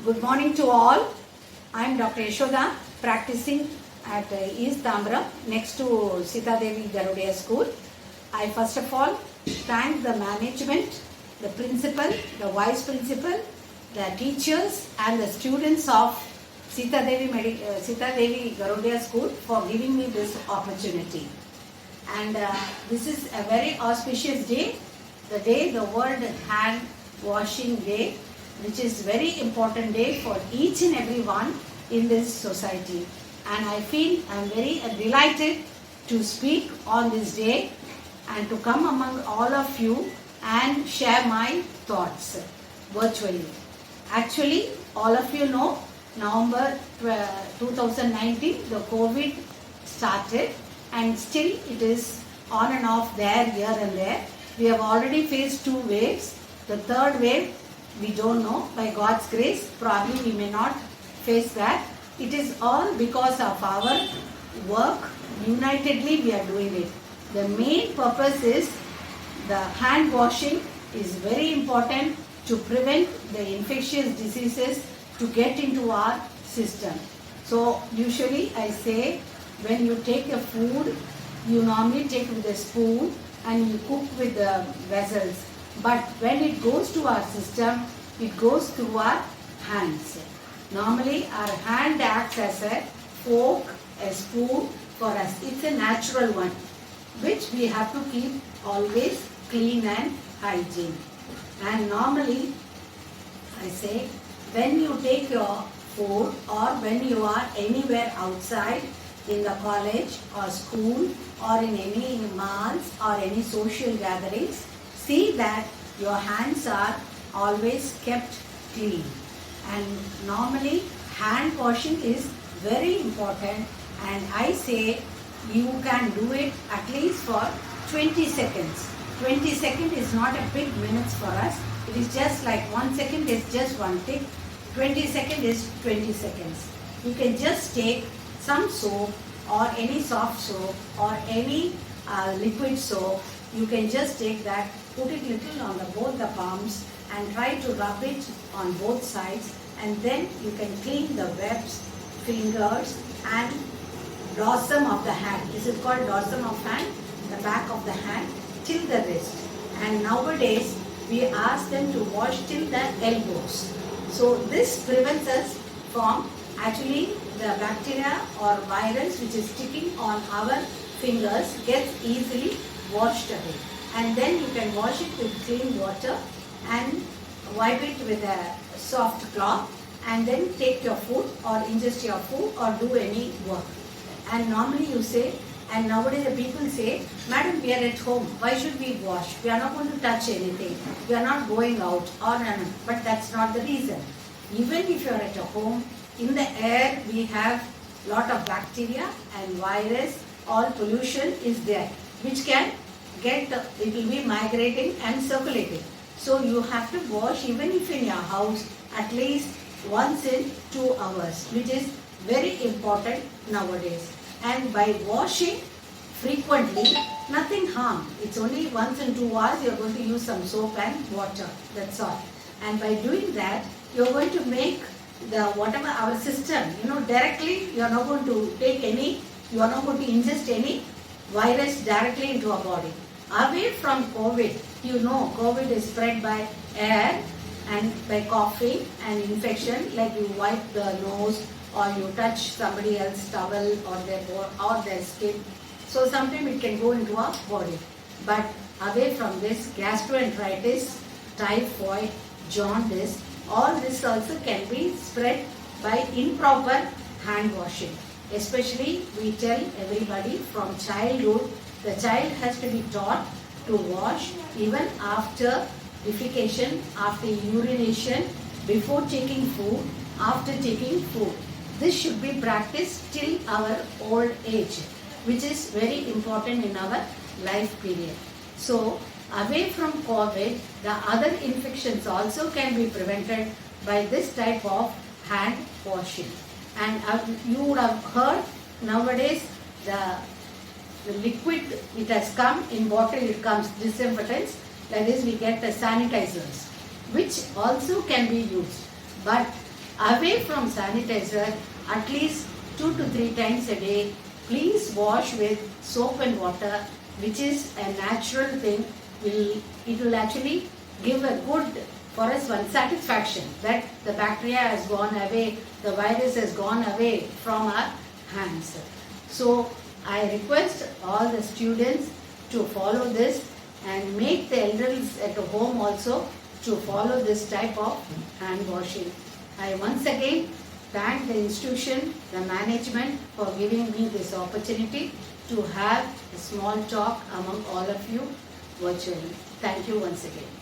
Good morning to all. I am Dr. Yashoda, practicing at East Tamra next to Sita Devi Garudia School. I first of all thank the management, the principal, the vice principal, the teachers and the students of Sita Devi Garudia School for giving me this opportunity. And this is a very auspicious day, the day the World Hand Washing Day, which is very important day for each and every one in this society. And I feel I am very delighted to speak on this day and to come among all of you and share my thoughts virtually. Actually, all of you know, November 2019, the COVID started and still it is on and off there, here and there. We have already faced 2 waves. The third wave, we don't know. By God's grace, probably we may not face that. It is all because of our work. Unitedly, we are doing it. The main purpose is the hand washing is very important to prevent the infectious diseases to get into our system. So usually I say, when you take a food, you normally take with a spoon and you cook with the vessels. But when it goes to our system, it goes through our hands. Normally our hand acts as a fork, a spoon for us. It's a natural one, which we have to keep always clean and hygiene. And normally, I say, when you take your food or when you are anywhere outside in the college or school or in any malls or any social gatherings, see that your hands are always kept clean. And normally hand washing is very important, and I say you can do it at least for 20 seconds. 20 seconds is not a big minutes for us. It is just like 1 second is just one tick. 20 seconds is 20 seconds. You can just take some soap or any soft soap or any liquid soap. You can just take that, put it little on both the palms and try to rub it on both sides, and then you can clean the webs, fingers and dorsum of the hand. This is called dorsum of hand, the back of the hand till the wrist. And nowadays we ask them to wash till the elbows. So this prevents us from actually the bacteria or virus which is sticking on our fingers gets easily washed away. And then you can wash it with clean water and wipe it with a soft cloth, and then take your food or ingest your food or do any work. And normally you say, and nowadays the people say, Madam, we are at home, why should we wash? We are not going to touch anything. We are not going out. But that's not the reason. Even if you are at a home, in the air we have lot of bacteria and virus, all pollution is there, which can get, it will be migrating and circulating. So you have to wash even if in your house at least once in 2 hours, which is very important nowadays. And by washing frequently, nothing harm. It's only once in 2 hours you are going to use some soap and water. That's all. And by doing that, you are going to make the whatever our system, directly you are not going to take any, you are not going to ingest any virus directly into our body. Away from COVID, COVID is spread by air and by coughing and infection, like you wipe the nose or you touch somebody else's towel or their skin. So sometimes it can go into our body. But away from this, gastroenteritis, typhoid, jaundice, all this also can be spread by improper hand washing. Especially we tell everybody from childhood, the child has to be taught to wash even after defecation, after urination, before taking food, after taking food. This should be practiced till our old age, which is very important in our life period. So away from COVID, the other infections also can be prevented by this type of hand washing. And you would have heard nowadays the liquid, it has come in bottle, it comes disinfectants, that is we get the sanitizers, which also can be used. But away from sanitizer at least 2 to 3 times a day. Please wash with soap and water, which is a natural thing. It will actually give a good, for us, one satisfaction that the bacteria has gone away, the virus has gone away from our hands. So I request all the students to follow this and make the elders at home also to follow this type of hand washing. I once again thank the institution, the management for giving me this opportunity to have a small talk among all of you virtually. Thank you once again.